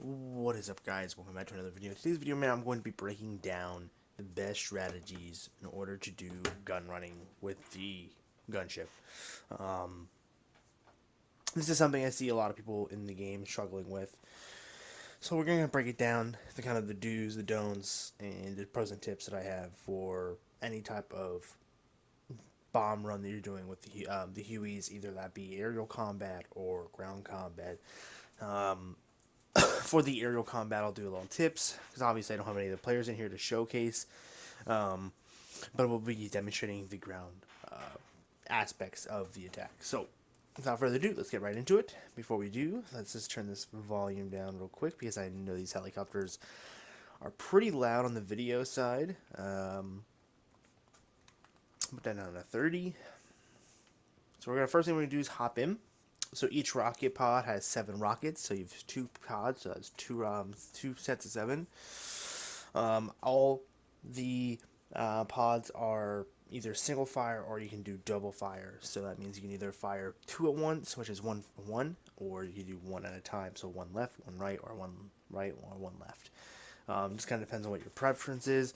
What is up, guys? Welcome back to another video. In today's video, man, I'm going to be breaking down the best strategies in order to do gun running with the gunship. Um, this is something I see a lot of people in the game struggling with. So we're going to break it down, the kind of the do's, the don'ts, and the pros and tips that I have for any type of bomb run that you're doing with the Hueys, either that be aerial combat or ground combat. Um, for the aerial combat, I'll do a little tips because obviously I don't have any of the players in here to showcase, um, but we'll be demonstrating the ground uh, aspects of the attack. So, without further ado, let's get right into it. Before we do, let's just turn this volume down real quick because I know these helicopters are pretty loud on the video side. Put that down to 30. So first thing we're gonna do is hop in. So each rocket pod has 7 rockets. So you have 2 pods. So that's two sets of 7. All the pods are either single fire or you can do double fire. So that means you can either fire 2 at once, which is 1 for 1, or you do 1 at a time. So 1 left, 1 right, or 1 right, or 1 left. Just kind of depends on what your preference is.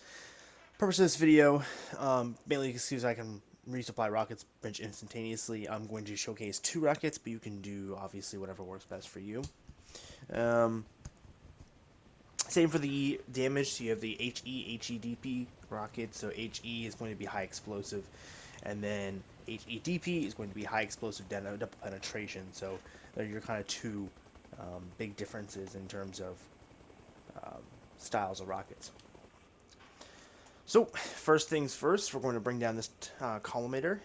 Purpose of this video, mainly because I can resupply rockets bench instantaneously. I'm going to showcase 2 rockets, but you can do obviously whatever works best for you. Um, Same for the damage. So you have the HEDP rocket. So HE is going to be high explosive, and then HEDP is going to be high explosive double penetration. So they're your kind of 2 big differences in terms of um, styles of rockets. So first things first, we're going to bring down this collimator.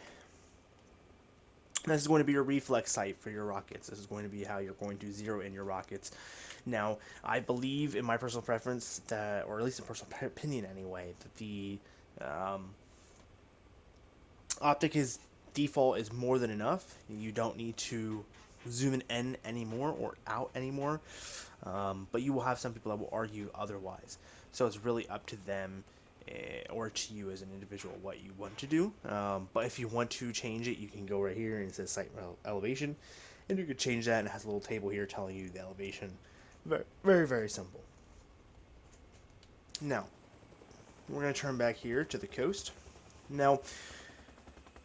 This is going to be your reflex sight for your rockets. This is going to be how you're going to zero in your rockets. Now, I believe, in my personal preference, that, or at least in personal opinion anyway, that the optic is default is more than enough. You don't need to zoom in anymore or out anymore. But you will have some people that will argue otherwise. So it's really up to them or to you as an individual what you want to do. But if you want to change it, you can go right here and it says sight elevation, and you could change that, and it has a little table here telling you the elevation. Very, very, very simple. Now, we're going to turn back here to the coast. Now,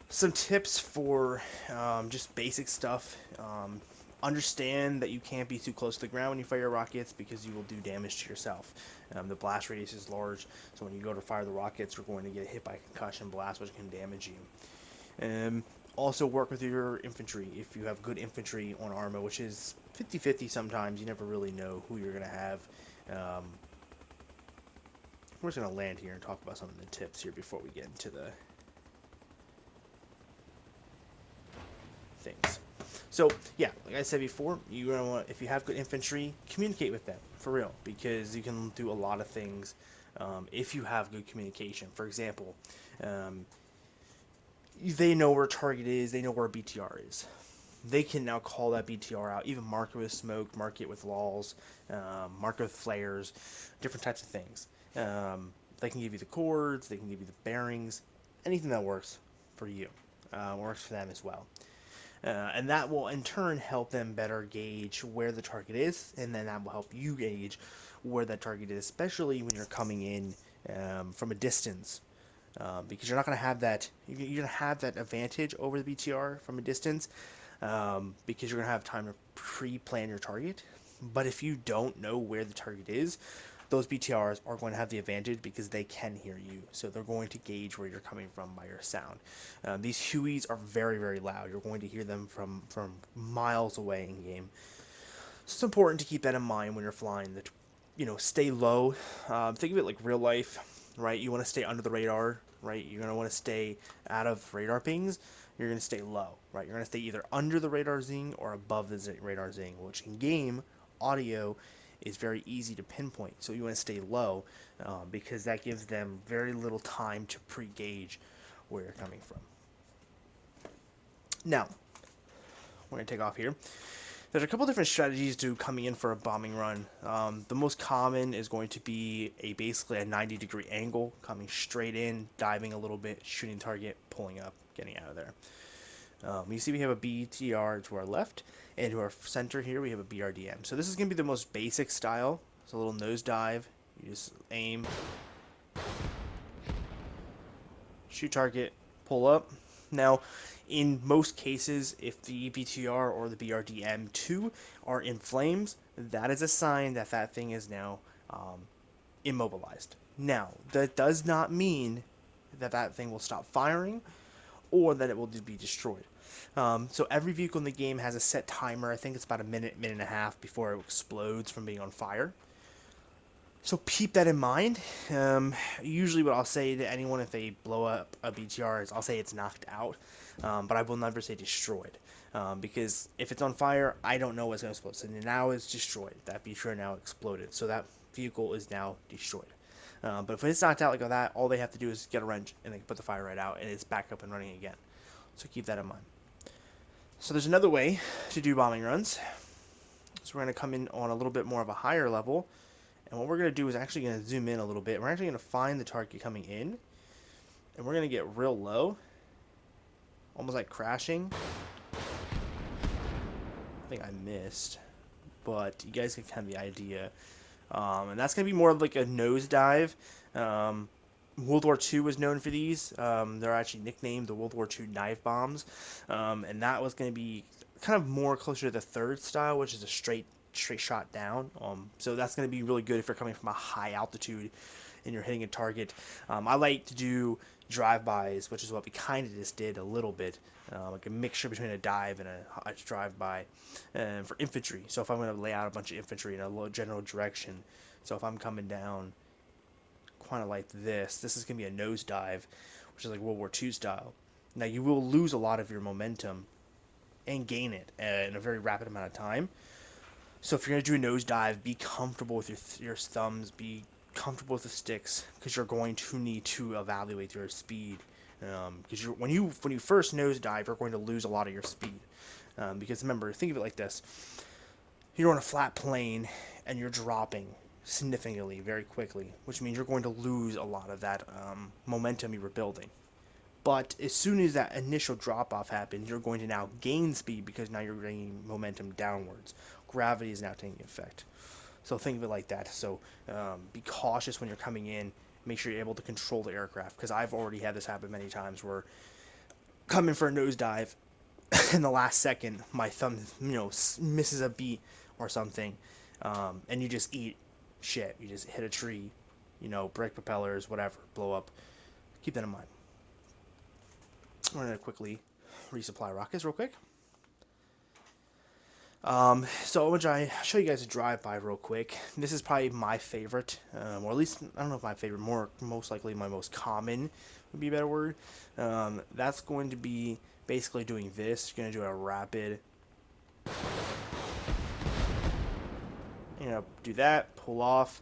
some tips for just basic stuff. Understand that you can't be too close to the ground when you fire rockets because you will do damage to yourself. The blast radius is large, so when you go to fire the rockets, you're going to get hit by a concussion blast, which can damage you. Also work with your infantry. If you have good infantry on Arma, which is 50-50 sometimes, you never really know who you're going to have. We're just going to land here and talk about some of the tips here before we get into the things. So yeah, like I said before, you're gonna want, if you have good infantry, communicate with them for real, because you can do a lot of things if you have good communication. For example, um, they know where a target is, they know where a BTR is. They can now call that BTR out, even mark it with smoke, mark it with walls, mark it with flares, different types of things. They can give you the chords, they can give you the bearings, anything that works for you works for them as well. And that will in turn help them better gauge where the target is, and then that will help you gauge where that target is, especially when you're coming in from a distance, because you're not going to have that. You're going to have that advantage over the BTR from a distance, because you're going to have time to pre-plan your target. But if you don't know where the target is, those BTRs are going to have the advantage because they can hear you. So they're going to gauge where you're coming from by your sound. These Hueys are very, very loud. You're going to hear them from miles away in game. So it's important to keep that in mind when you're flying. That, stay low. Think of it like real life, right? You want to stay under the radar, right? You're going to want to stay out of radar pings. You're going to stay low, right? You're going to stay either under the radar zing or above the radar zing, which in game audio is very easy to pinpoint. So you want to stay low because that gives them very little time to pre-gauge where you're coming from. Now, we're going to take off here. There's a couple different strategies to coming in for a bombing run. The most common is going to be basically a 90-degree angle, coming straight in, diving a little bit, shooting target, pulling up, getting out of there. You see we have a BTR to our left, and to our center here we have a BRDM. So this is going to be the most basic style. It's a little nosedive. You just aim, shoot target, pull up. Now, in most cases, if the BTR or the BRDM2 are in flames, that is a sign that that thing is now immobilized. Now, that does not mean that that thing will stop firing or that it will be destroyed. So every vehicle in the game has a set timer. I think it's about a minute, minute and a half before it explodes from being on fire. So keep that in mind. Usually, what I'll say to anyone if they blow up a BTR is I'll say it's knocked out, but I will never say destroyed, because if it's on fire, I don't know what's going to explode. So now it's destroyed. That BTR now exploded. So that vehicle is now destroyed. But if it's knocked out like that, all they have to do is get a wrench and they can put the fire right out, and it's back up and running again. So keep that in mind. So there's another way to do bombing runs. So we're going to come in on a little bit more of a higher level. And what we're going to do is actually going to zoom in a little bit. We're actually going to find the target coming in. And we're going to get real low. Almost like crashing. I think I missed. But you guys can kind of the idea. And that's going to be more of like a nosedive. World War II was known for these. They're actually nicknamed the World War II knife bombs. And that was going to be kind of more closer to the third style, which is a straight shot down. So that's going to be really good if you're coming from a high altitude and you're hitting a target. I like to do drive-bys, which is what we kind of just did a little bit, like a mixture between a dive and a drive-by for infantry. So if I'm going to lay out a bunch of infantry in a general direction, so if I'm coming down kind of like this is going to be a nosedive, which is like World War II style. Now you will lose a lot of your momentum and gain it in a very rapid amount of time. So if you're going to do a nosedive, be comfortable with your thumbs, be comfortable with the sticks, because you're going to need to evaluate your speed. Because when you first nosedive, you're going to lose a lot of your speed. Because remember, think of it like this: you're on a flat plane and you're dropping significantly very quickly, which means you're going to lose a lot of that momentum you were building. But as soon as that initial drop off happens, you're going to now gain speed because now you're gaining momentum downwards. Gravity is now taking effect. So think of it like that. So be cautious when you're coming in. Make sure you're able to control the aircraft, because I've already had this happen many times where coming for a nosedive in the last second, my thumb misses a beat or something, and you just eat shit. You just hit a tree, break propellers, whatever, blow up. Keep that in mind. I'm going to quickly resupply rockets real quick. So I'm going to show you guys a drive-by real quick. This is probably my favorite, or at least, I don't know if my favorite, most likely my most common would be a better word. That's going to be basically doing this. You're going to do a rapid, do that, pull off,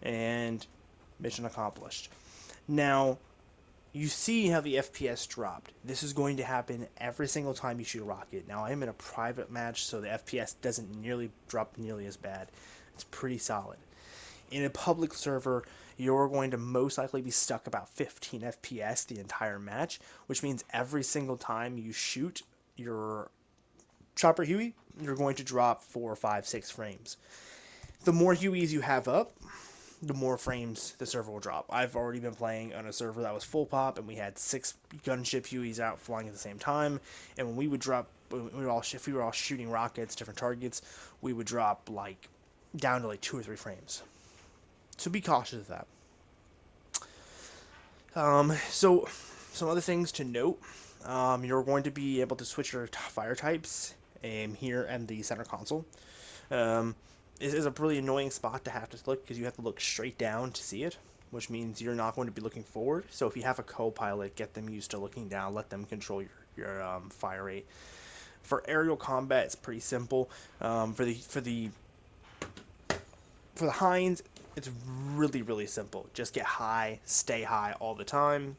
and mission accomplished. Now, you see how the FPS dropped. This is going to happen every single time you shoot a rocket. Now, I am in a private match, so the FPS doesn't drop nearly as bad. It's pretty solid. In a public server, you're going to most likely be stuck about 15 FPS the entire match, which means every single time you shoot your chopper Huey, you're going to drop 4, 5, 6 frames. The more Hueys you have up, the more frames the server will drop. I've already been playing on a server that was full pop, and we had 6 gunship Hueys out flying at the same time. And when we would drop, if we were all shooting rockets, different targets, we would drop like down to like 2 or 3 frames. So be cautious of that. So some other things to note: you're going to be able to switch your fire types here in the center console. This is a really annoying spot to have to look, because you have to look straight down to see it, which means you're not going to be looking forward. So if you have a co-pilot, get them used to looking down, let them control your fire rate. For aerial combat, it's pretty simple. For the hinds, it's really, really simple. Just get high, stay high all the time,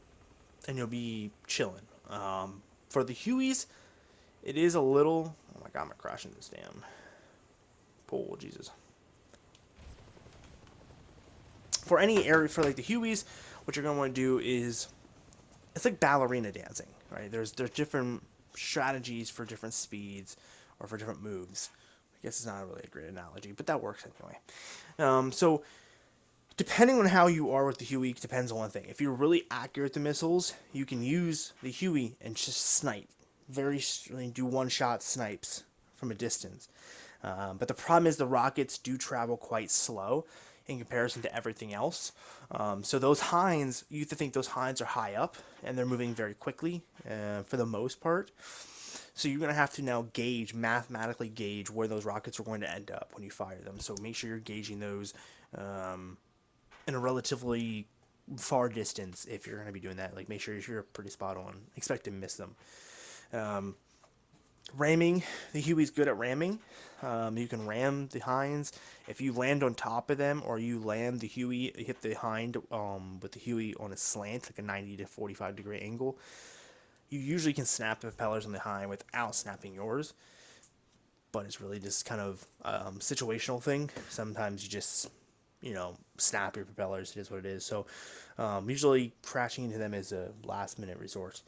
and you'll be chilling. For the Hueys, it is a little... Oh my god, I'm crashing this damn pole, Jesus. For any area, for like the Hueys, what you're going to want to do is... It's like ballerina dancing, right? There's different strategies for different speeds or for different moves. I guess it's not really a great analogy, but that works anyway. So depending on how you are with the Huey, depends on one thing. If you're really accurate with the missiles, you can use the Huey and just snipe. Do one-shot snipes from a distance. But the problem is the rockets do travel quite slow in comparison to everything else. So those hinds, you have to think those hinds are high up and they're moving very quickly for the most part. So you're going to have to now mathematically gauge where those rockets are going to end up when you fire them. So make sure you're gauging those um, in a relatively far distance if you're going to be doing that. Like make sure you're pretty spot on. Expect to miss them. Um, Ramming, the Huey's good at ramming. You can ram the hinds. If you land on top of them or you land the Huey, hit the hind with the Huey on a slant, like a 90 to 45 degree angle, you usually can snap the propellers on the hind without snapping yours. But it's really just kind of situational thing. Sometimes you just snap your propellers. It is what it is. So usually crashing into them is a last minute resort.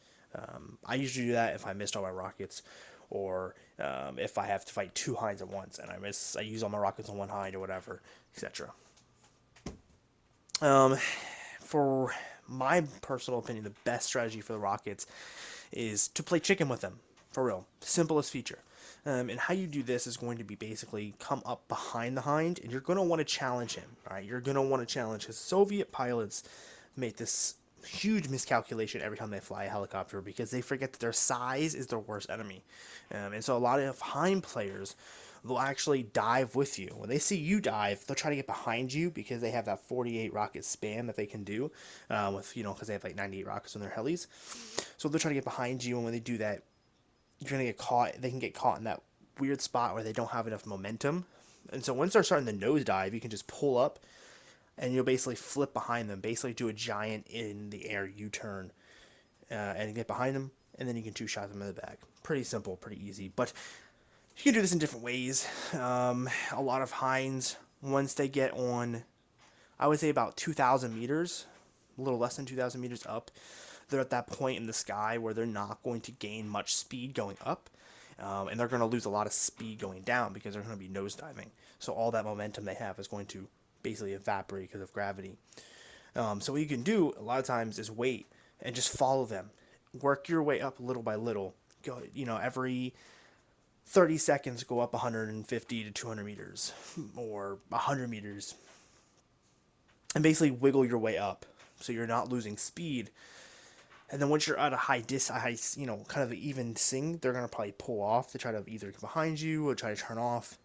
I usually do that if I missed all my rockets, or if I have to fight two hinds at once and I use all my rockets on one hind or whatever, etc. Um, for my personal opinion, the best strategy for the rockets is to play chicken with them, for real. Simplest feature. And how you do this is going to be basically come up behind the hind, and you're going to want to challenge him. All right, you're going to want to challenge his Soviet pilots make this huge miscalculation every time they fly a helicopter because they forget that their size is their worst enemy. And so a lot of hind players they'll actually dive with you. When they see you dive, they'll try to get behind you because they have that 48 rocket span that they can do because they have like 98 rockets on their helis. So they'll try to get behind you, and when they do that, you're gonna get caught. They can get caught in that weird spot where they don't have enough momentum. And so once they're starting the nosedive, you can just pull up, and you'll basically flip behind them, basically do a giant in the air U-turn, and get behind them, and then you can two-shot them in the back. Pretty simple, pretty easy. But you can do this in different ways. A lot of hinds, once they get on, I would say about 2,000 meters, a little less than 2,000 meters up, they're at that point in the sky where they're not going to gain much speed going up, and they're going to lose a lot of speed going down because they're going to be nosediving. So all that momentum they have is going to basically evaporate because of gravity. So what you can do a lot of times is wait and just follow them. Work your way up little by little. Go, every 30 seconds go up 150 to 200 meters or 100 meters and basically wiggle your way up so you're not losing speed. And then once you're at a kind of an even sing, they're going to probably pull off to try to either get behind you or try to turn off.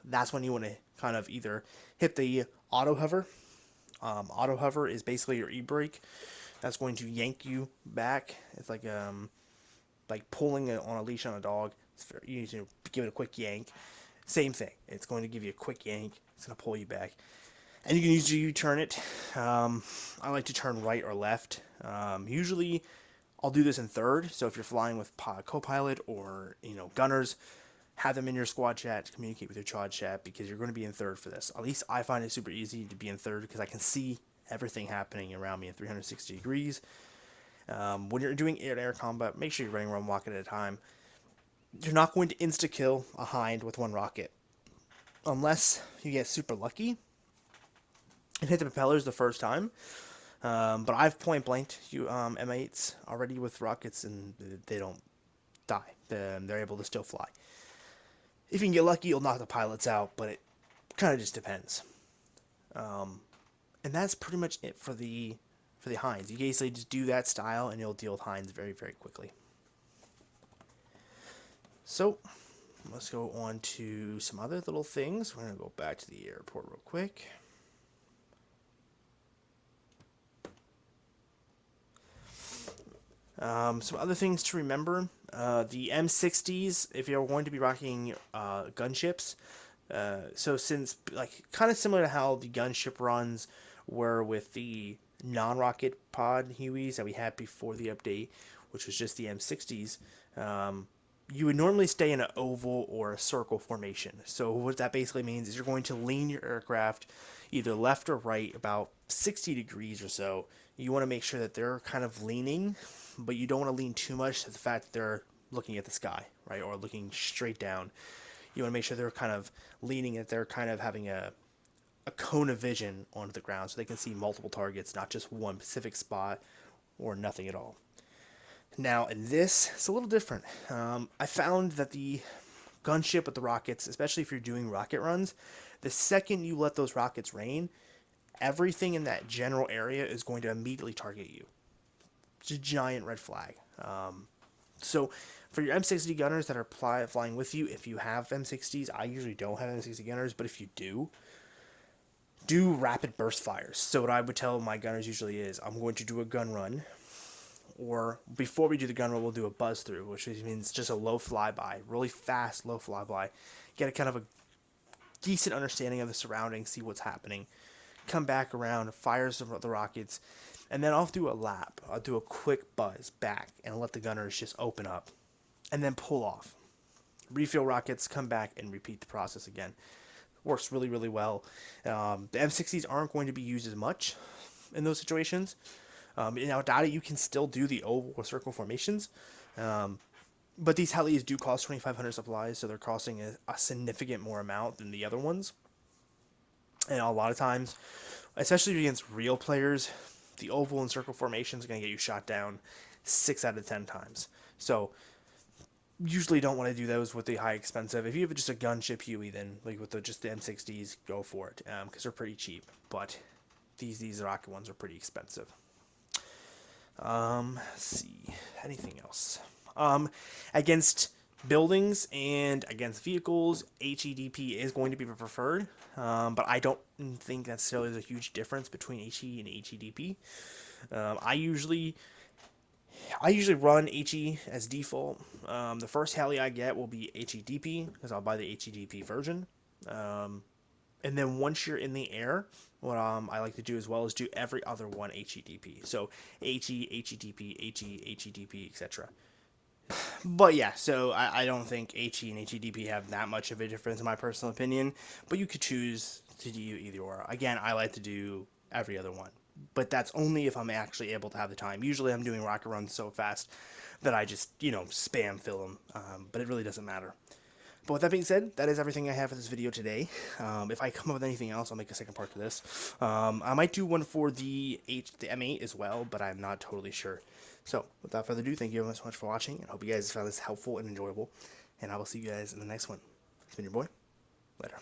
That's when you want to kind of either hit the auto hover. Auto hover is basically your e-brake. That's going to yank you back. It's like pulling it on a leash on a dog. You need to give it a quick yank. Same thing. It's going to give you a quick yank. It's going to pull you back. And you can usually turn it. I like to turn right or left. Usually I'll do this in third. So if you're flying with co-pilot or gunners, have them in your squad chat to communicate with your squad chat because you're going to be in third for this. At least I find it super easy to be in third because I can see everything happening around me in 360 degrees. When you're doing air-to-air combat, make sure you're running one rocket at a time. You're not going to insta-kill a hind with one rocket unless you get super lucky and hit the propellers the first time. But I've point blanked M8s already with rockets, and they don't die. They're able to still fly. If you can get lucky, you'll knock the pilots out, but it kind of just depends. And that's pretty much it for the hinds. You basically just do that style, and you'll deal with hinds very, very quickly. So let's go on to some other little things. We're gonna go back to the airport real quick. Some other things to remember. The M60s, if you're going to be rocking gunships, so since, like, kind of similar to how the gunship runs were with the non-rocket pod Hueys that we had before the update, which was just the M60s, you would normally stay in an oval or a circle formation. So what that basically means is you're going to lean your aircraft either left or right about 60 degrees or so. You want to make sure that they're kind of leaning, but you don't want to lean too much to the fact that they're looking at the sky, right, or looking straight down. You want to make sure they're kind of leaning, that they're kind of having a cone of vision onto the ground so they can see multiple targets, not just one specific spot or nothing at all. Now, in this, it's a little different. I found that the gunship with the rockets, especially if you're doing rocket runs, the second you let those rockets rain, everything in that general area is going to immediately target you. It's a giant red flag. So, for your M60 gunners that are flying with you, if you have M60s, I usually don't have M60 gunners, but if you do rapid burst fires. So, what I would tell my gunners usually is I'm going to do a gun run, or before we do the gun run, we'll do a buzz through, which means just a low flyby, really fast, low flyby. Get a kind of a decent understanding of the surroundings, see what's happening. Come back around, fire some of the rockets, and then I'll do a lap. I'll do a quick buzz back and let the gunners just open up, and then pull off. Refuel rockets, come back, and repeat the process again. Works really, really well. The M60s aren't going to be used as much in those situations. Now, Data, you can still do the oval or circle formations, um, but these helis do cost 2,500 supplies, so they're costing a significant more amount than the other ones. And a lot of times, especially against real players, the oval and circle formation is going to get you shot down 6 out of 10 times. So usually don't want to do those with the high expensive. If you have just a gunship Huey, then like with just the M60s, go for it because they're pretty cheap. But these rocket ones are pretty expensive. Let's see, anything else? Um, Against buildings and against vehicles, HEDP is going to be preferred, but I don't think necessarily there's a huge difference between HE and HEDP. I usually run HE as default. The first heli I get will be HEDP because I'll buy the HEDP version. Um, and then once you're in the air, what I like to do as well is do every other one HEDP. So HE, HEDP, HE, HEDP, etc. But yeah, so I don't think HE and HEDP have that much of a difference in my personal opinion. But you could choose to do either or. Again, I like to do every other one. But that's only if I'm actually able to have the time. Usually I'm doing rocket runs so fast that I just, spam fill them. But it really doesn't matter. But with that being said, that is everything I have for this video today. If I come up with anything else, I'll make a second part to this. I might do one for the M8 as well, but I'm not totally sure. So, without further ado, thank you so much for watching, and hope you guys found this helpful and enjoyable. And I will see you guys in the next one. It's been your boy. Later.